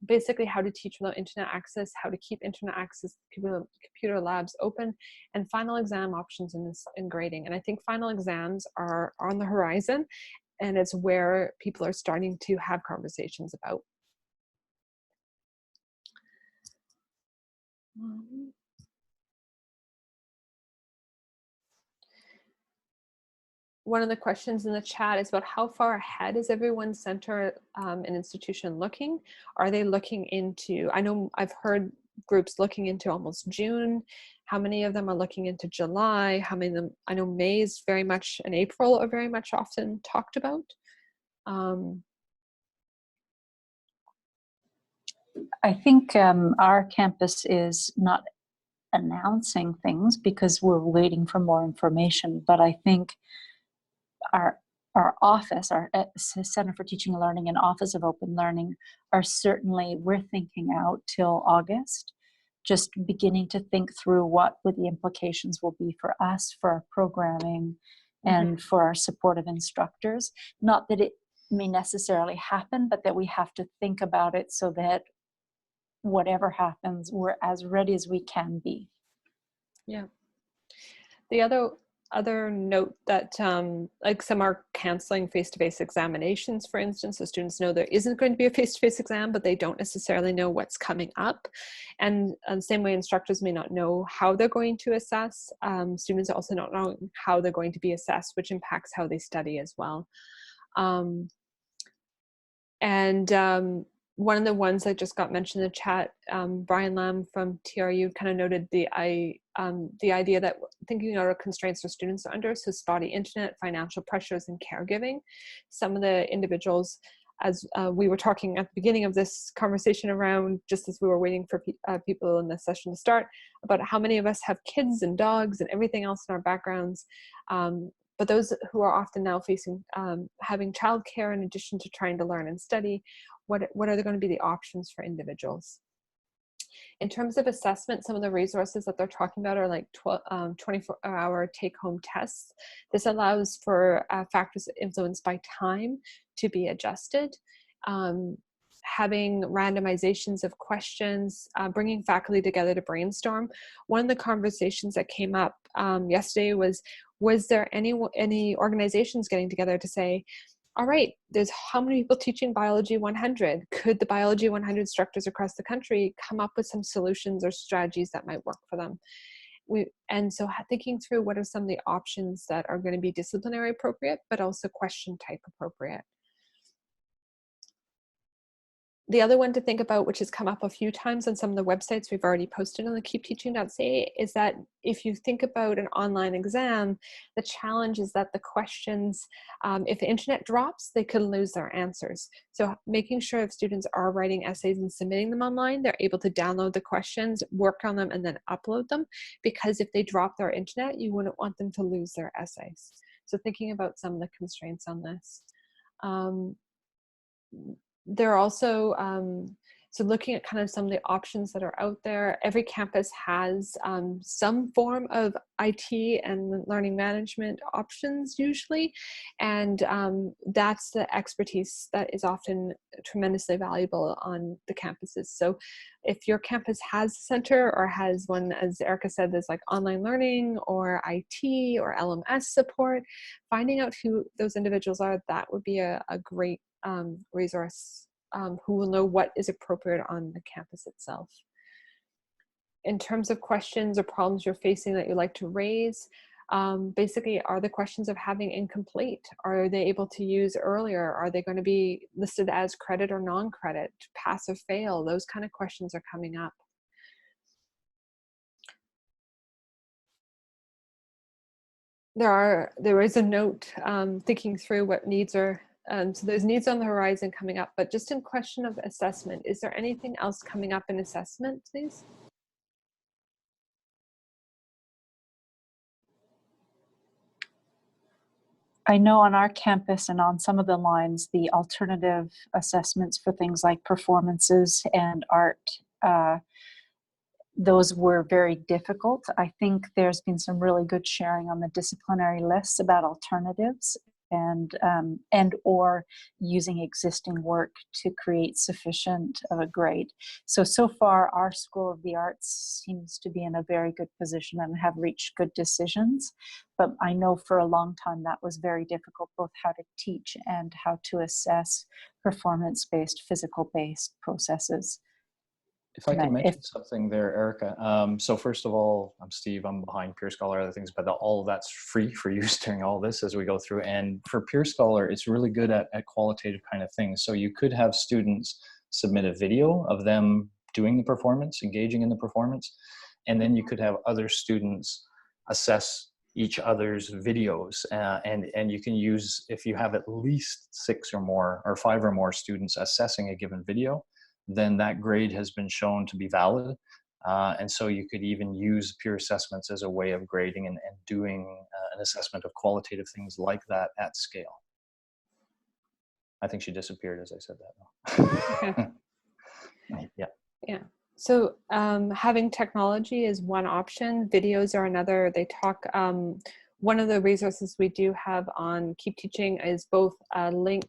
Speaker 2: basically how to teach without internet access, how to keep internet access, computer labs open, and final exam options in grading. And I think final exams are on the horizon, and it's where people are starting to have conversations about. one of the questions in the chat is about how far ahead is everyone's center and institution looking? Are they looking into, I know I've heard groups looking into almost June. How many of them are looking into July? How many of them, I know May is very much, and April are very much often talked about.
Speaker 3: I think our campus is not announcing things because we're waiting for more information, but I think our office, our Center for Teaching and Learning and Office of Open Learning are certainly, we're thinking out till August, just beginning to think through what would the implications will be for us, for our programming, and for our supportive instructors. Not that it may necessarily happen, but that we have to think about it so that whatever happens, we're as ready as we can be.
Speaker 2: Yeah. The other note that like some are canceling face-to-face examinations, for instance, so students know there isn't going to be a face-to-face exam, but they don't necessarily know what's coming up. And the same way instructors may not know how they're going to assess, students also don't know how they're going to be assessed, which impacts how they study as well. One of the ones that just got mentioned in the chat, Brian Lamb from TRU kind of noted the idea that thinking about our constraints our students are under, so spotty internet, financial pressures, and caregiving. Some of the individuals, as we were talking at the beginning of this conversation around, just as we were waiting for people in the session to start, about how many of us have kids and dogs and everything else in our backgrounds. But those who are often now facing having childcare in addition to trying to learn and study, what are going to be the options for individuals? In terms of assessment, some of the resources that they're talking about are like 24-hour take-home tests. This allows for factors influenced by time to be adjusted. Having randomizations of questions, bringing faculty together to brainstorm. One of the conversations that came up yesterday was there any organizations getting together to say, all right, there's how many people teaching Biology 100? Could the Biology 100 instructors across the country come up with some solutions or strategies that might work for them? And so thinking through what are some of the options that are going to be disciplinary appropriate, but also question type appropriate. The other one to think about, which has come up a few times on some of the websites we've already posted on the keepteaching.ca, is that if you think about an online exam, the challenge is that the questions, if the internet drops, they could lose their answers. So making sure if students are writing essays and submitting them online, they're able to download the questions, work on them, and then upload them. Because if they drop their internet, you wouldn't want them to lose their essays. So thinking about some of the constraints on this. There are also, so looking at kind of some of the options that are out there. Every campus has some form of IT and learning management options usually, and that's the expertise that is often tremendously valuable on the campuses. So if your campus has a center or has one, as Erika said, there's like online learning or IT or LMS support, finding out who those individuals are, that would be a great resource who will know what is appropriate on the campus itself. In terms of questions or problems you're facing that you'd like to raise, basically, are the questions of having incomplete? Are they able to use earlier? Are they going to be listed as credit or non-credit, pass or fail? Those kind of questions are coming up. There is a note thinking through what needs are, so there's needs on the horizon coming up, but just in question of assessment, is there anything else coming up in assessment, please?
Speaker 3: I know on our campus and on some of the lines, the alternative assessments for things like performances and art, those were very difficult. I think there's been some really good sharing on the disciplinary lists about alternatives and or using existing work to create sufficient of a grade. So far our School of the Arts seems to be in a very good position and have reached good decisions. But I know for a long time that was very difficult, both how to teach and how to assess performance-based, physical-based processes.
Speaker 4: If I can mention something there, Erika. So first of all, I'm Steve, I'm behind Peer Scholar, other things, but all of that's free for use during all this as we go through. And for Peer Scholar, it's really good at qualitative kind of things. So you could have students submit a video of them doing the performance, engaging in the performance, and then you could have other students assess each other's videos. And you can use, if you have at least 6 or more, or 5 or more students assessing a given video, then that grade has been shown to be valid. And so you could even use peer assessments as a way of grading and doing an assessment of qualitative things like that at scale. I think she disappeared as I said that.
Speaker 2: Okay.
Speaker 4: Yeah.
Speaker 2: Yeah. So having technology is one option. Videos are another. They talk, one of the resources we do have on Keep Teaching is both a link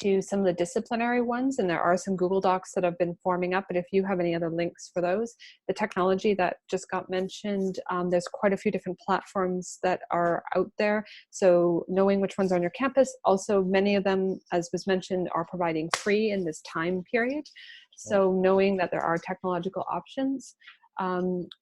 Speaker 2: to some of the disciplinary ones, and there are some Google Docs that have been forming up, but if you have any other links for those, the technology that just got mentioned, there's quite a few different platforms that are out there, so knowing which ones are on your campus. Also, many of them, as was mentioned, are providing free in this time period, so knowing that there are technological options,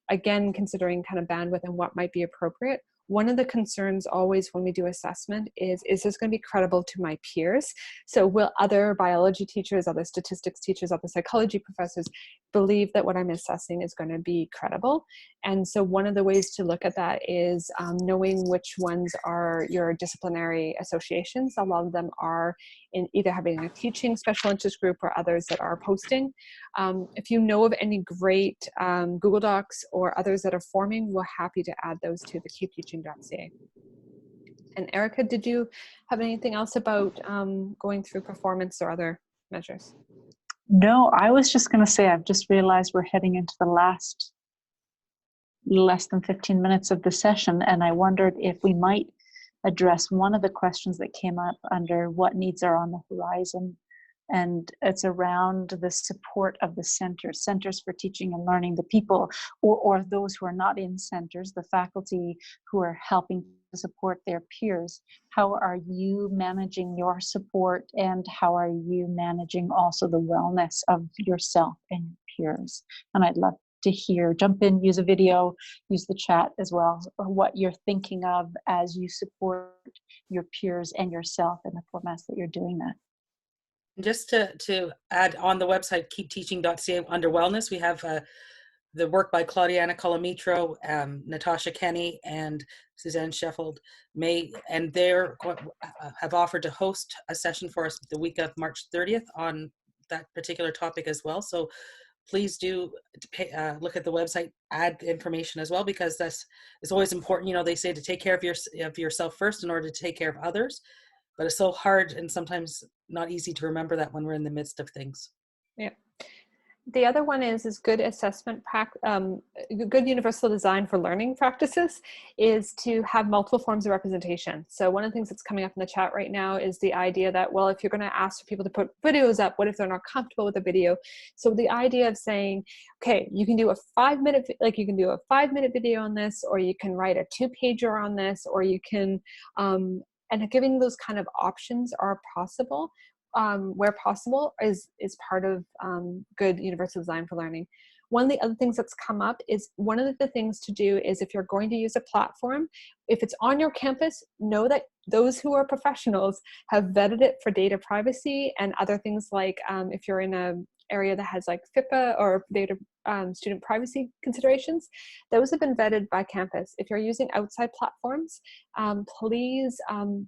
Speaker 2: again, considering kind of bandwidth and what might be appropriate. One of the concerns always when we do assessment is this going to be credible to my peers? So will other biology teachers, other statistics teachers, other psychology professors believe that what I'm assessing is going to be credible? And so one of the ways to look at that is knowing which ones are your disciplinary associations. A lot of them are in either having a teaching special interest group or others that are posting. If you know of any great Google Docs or others that are forming, we're happy to add those to the keepteaching.ca. And Erika, did you have anything else about going through performance or other measures?
Speaker 3: No, I was just going to say, I've just realized we're heading into the less than 15 minutes of the session, and I wondered if we might address one of the questions that came up under what needs are on the horizon, and it's around the support of the centers for teaching and learning, the people or those who are not in centers, the faculty who are helping to support their peers. How are you managing your support, and how are you managing also the wellness of yourself and your peers? And I'd love to hear, jump in, use a video, use the chat as well, or what you're thinking of as you support your peers and yourself in the formats that you're doing that.
Speaker 1: Just to add, on the website keepteaching.ca under wellness, we have the work by Claudiana Colomitro, Natasha Kenny, and Suzanne Sheffield and they have offered to host a session for us the week of March 30th on that particular topic as well. So please do look at the website, add information as well, because that's it's always important. You know, they say to take care of yourself first in order to take care of others. But it's so hard and sometimes not easy to remember that when we're in the midst of things.
Speaker 2: Yeah. The other one is good assessment, good universal design for learning practices is to have multiple forms of representation. So one of the things that's coming up in the chat right now is the idea that, well, if you're going to ask for people to put videos up, what if they're not comfortable with the video? So the idea of saying, okay, you can do a 5-minute, like you can do a 5-minute video on this, or you can write a 2-pager on this, or you can, and giving those kind of options are possible. Where possible is part of good universal design for learning. One of the other things that's come up is one of the things to do is if you're going to use a platform, if it's on your campus, know that those who are professionals have vetted it for data privacy and other things like if you're in an area that has like FIPA or data student privacy considerations, those have been vetted by campus. If you're using outside platforms, please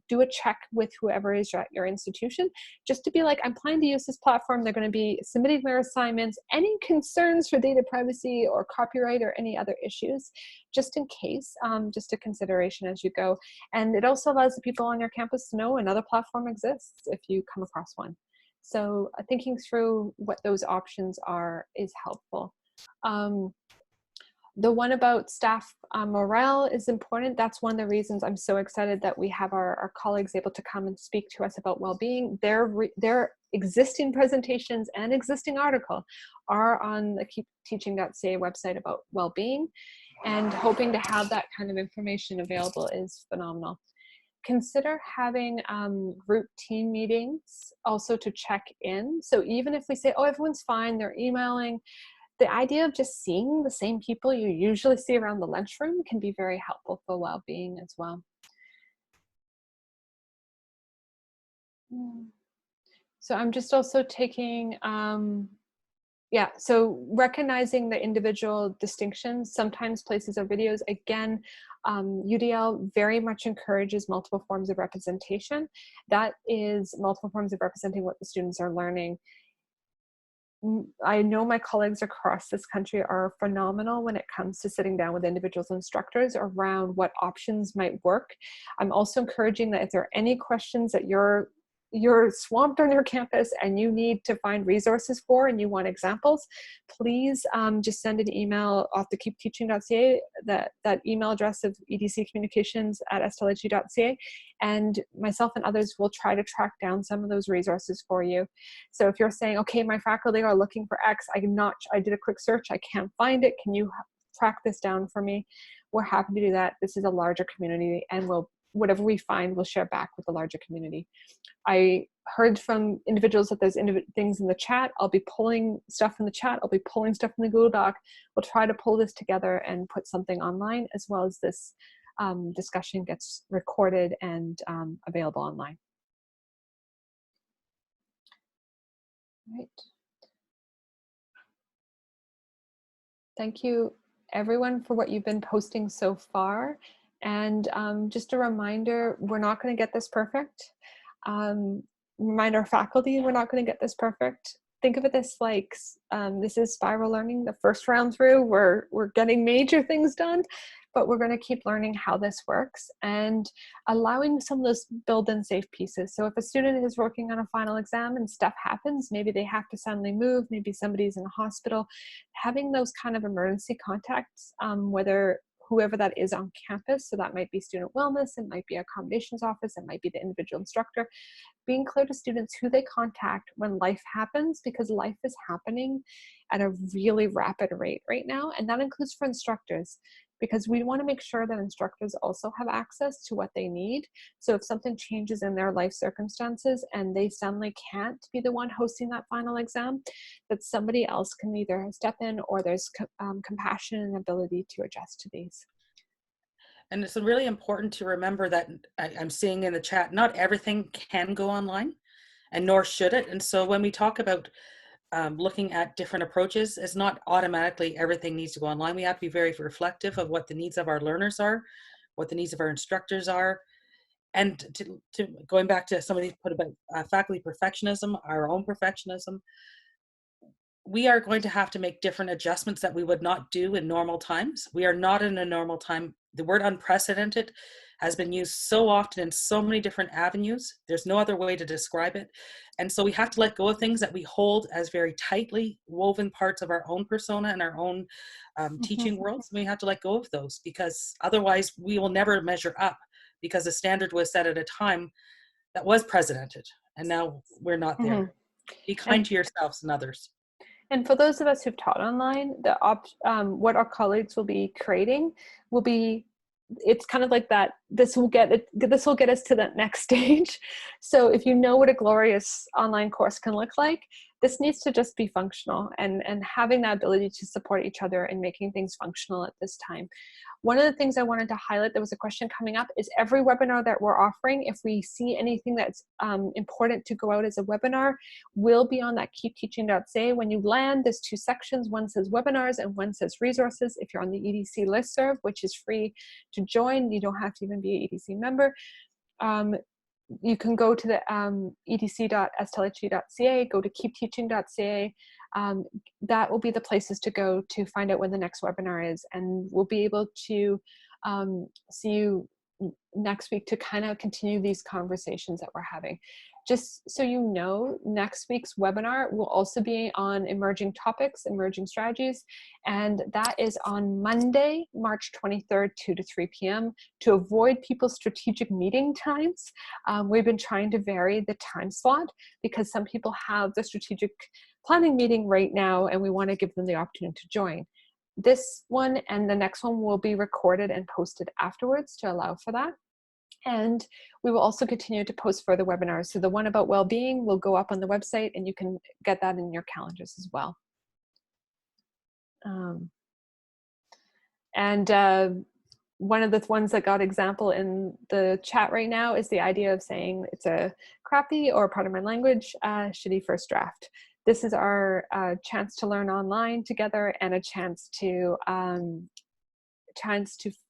Speaker 2: do a check with whoever is at your institution, just to be like, I'm planning to use this platform. They're going to be submitting their assignments. Any concerns for data privacy or copyright or any other issues, just in case, just a consideration as you go. And it also allows the people on your campus to know another platform exists if you come across one. So thinking through what those options are is helpful. The one about staff morale is important. That's one of the reasons I'm so excited that we have our colleagues able to come and speak to us about well-being. Their existing presentations and existing article are on the keepteaching.ca website about well-being, and hoping to have that kind of information available is phenomenal. Consider having group team meetings also to check in. So even if we say, oh, everyone's fine, they're emailing, the idea of just seeing the same people you usually see around the lunchroom can be very helpful for well-being as well. So I'm just also taking, yeah, so recognizing the individual distinctions, sometimes places or videos. Again, UDL very much encourages multiple forms of representation. That is multiple forms of representing what the students are learning. I know my colleagues across this country are phenomenal when it comes to sitting down with individuals and instructors around what options might work. I'm also encouraging that if there are any questions that you're swamped on your campus and you need to find resources for and you want examples, please just send an email off the keepteaching.ca, that email address of edccommunications@stlhe.ca, and myself and others will try to track down some of those resources for you. So if you're saying, okay, my faculty are looking for X, I did a quick search, I can't find it, can you track this down for me? We're happy to do that. This is a larger community, and whatever we find, we'll share back with the larger community. I heard from individuals that there's things in the chat. I'll be pulling stuff in the chat. I'll be pulling stuff in the Google Doc. We'll try to pull this together and put something online, as well as this discussion gets recorded and available online. Right. Thank you, everyone, for what you've been posting so far. And just a reminder, we're not going to get this perfect. Remind our faculty we're not going to get this perfect. Think of it as like this is spiral learning. The first round through, we're getting major things done, but we're going to keep learning how this works and allowing some of those build-in safe pieces. So if a student is working on a final exam and stuff happens, maybe they have to suddenly move, maybe somebody's in a hospital, having those kind of emergency contacts, whoever that is on campus, so that might be student wellness, it might be accommodations office, it might be the individual instructor, being clear to students who they contact when life happens, because life is happening at a really rapid rate right now, and that includes for instructors, because we want to make sure that instructors also have access to what they need. So if something changes in their life circumstances and they suddenly can't be the one hosting that final exam, that somebody else can either step in or there's compassion and ability to adjust to these.
Speaker 1: And it's really important to remember that I'm seeing in the chat, not everything can go online, and nor should it. And so when we talk about looking at different approaches, it's not automatically everything needs to go online. We have to be very reflective of what the needs of our learners are, what the needs of our instructors are. And to going back to somebody put about faculty perfectionism, our own perfectionism, we are going to have to make different adjustments that we would not do in normal times. We are not in a normal time. The word unprecedented has been used so often in so many different avenues. There's no other way to describe it. And so we have to let go of things that we hold as very tightly woven parts of our own persona and our own teaching worlds. We have to let go of those, because otherwise we will never measure up, because the standard was set at a time that was precedented, and now we're not there. Be kind to yourselves and others.
Speaker 2: And for those of us who've taught online, what our colleagues will be creating will be, it's kind of like that, this will get us to that next stage. So if you know what a glorious online course can look like, this needs to just be functional, and having that ability to support each other and making things functional at this time. One of the things I wanted to highlight, there was a question coming up, is every webinar that we're offering, if we see anything that's important to go out as a webinar, will be on that keepteaching.ca. When you land, there's two sections. One says webinars and one says resources. If you're on the EDC listserv, which is free to join, you don't have to even be an EDC member. You can go to the edc.stlhe.ca, go to keepteaching.ca. That will be the places to go to find out when the next webinar is, and we'll be able to see you next week to kind of continue these conversations that we're having. Just so you know, next week's webinar will also be on emerging topics, emerging strategies, and that is on Monday, March 23rd, 2 to 3 p.m. To avoid people's strategic meeting times, we've been trying to vary the time slot, because some people have the strategic planning meeting right now and we want to give them the opportunity to join. This one and the next one will be recorded and posted afterwards to allow for that. And we will also continue to post further webinars. So the one about well-being will go up on the website, and you can get that in your calendars as well. And one of the ones that got example in the chat right now is the idea of saying it's a crappy, or pardon my language, shitty first draft. This is our chance to learn online together, and a chance to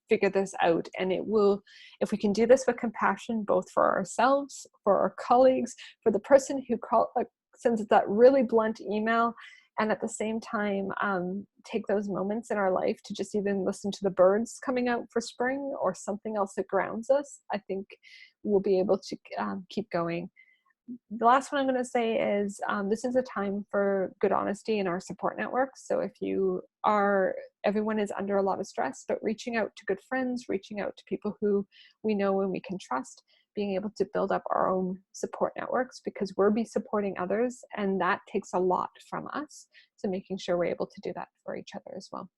Speaker 2: figure this out. And it will, if we can do this with compassion, both for ourselves, for our colleagues, for the person who sends that really blunt email, and at the same time take those moments in our life to just even listen to the birds coming out for spring, or something else that grounds us, I think we'll be able to keep going. The last one I'm going to say is this is a time for good honesty in our support networks. So if everyone is under a lot of stress, but reaching out to good friends, reaching out to people who we know and we can trust, being able to build up our own support networks, because we'll be supporting others, and that takes a lot from us. So making sure we're able to do that for each other as well.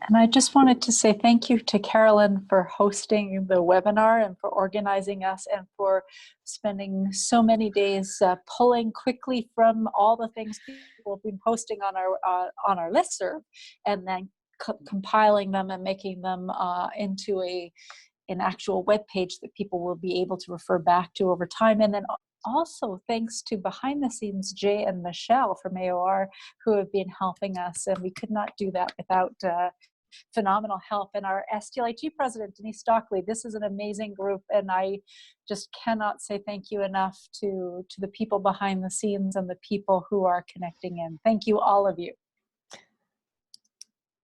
Speaker 3: And I just wanted to say thank you to Carolyn for hosting the webinar, and for organizing us, and for spending so many days pulling quickly from all the things people have been posting on our listserv, and then compiling them and making them into an actual web page that people will be able to refer back to over time. And then also thanks to behind the scenes Jay and Michelle from AOR, who have been helping us, and we could not do that without phenomenal help. And our STLHE president, Denise Stockley. This is an amazing group, and I just cannot say thank you enough to the people behind the scenes and the people who are connecting in. Thank you, all of you.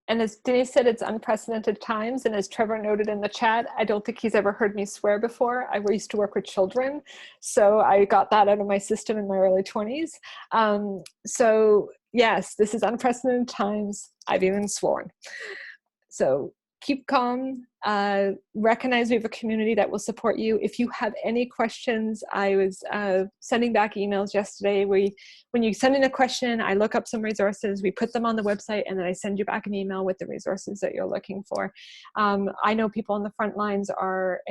Speaker 2: And as Denise said, it's unprecedented times. And as Trevor noted in the chat, I don't think he's ever heard me swear before. I used to work with children, so I got that out of my system in my early 20s. So yes, this is unprecedented times. I've even sworn. So keep calm, recognize we have a community that will support you. If you have any questions, I was sending back emails yesterday. When you send in a question, I look up some resources, we put them on the website, and then I send you back an email with the resources that you're looking for. I know people on the front lines are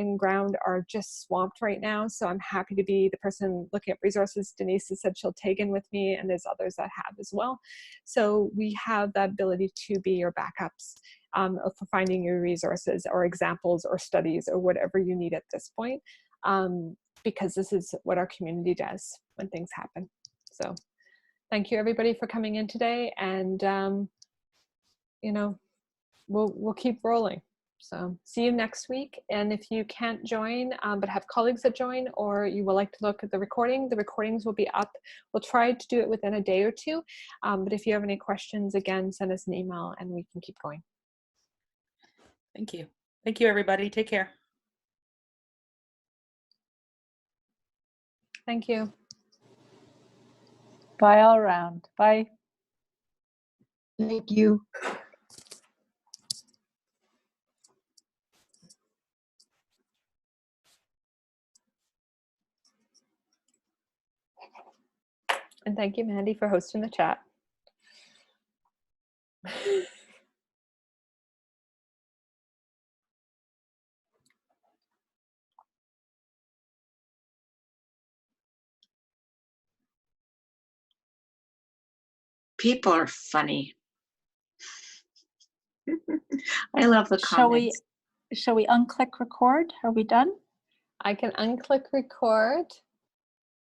Speaker 2: just swamped right now, so I'm happy to be the person looking at resources. Denise has said she'll take in with me, and there's others that have as well. So we have the ability to be your backups for finding your resources or examples or studies or whatever you need at this point, because this is what our community does when things happen. So thank you everybody for coming in today, and we'll keep rolling. So see you next week. And if you can't join but have colleagues that join, or you would like to look at the recordings will be up. We'll try to do it within a day or two, but if you have any questions, again, send us an email and we can keep going.
Speaker 1: Thank you. Thank you, everybody. Take care.
Speaker 2: Thank you.
Speaker 3: Bye all around. Bye.
Speaker 5: Thank you.
Speaker 2: And thank you, Mandy, for hosting the chat.
Speaker 5: People are funny. I love the comments.
Speaker 3: Shall we unclick record? Are we done?
Speaker 2: I can unclick record.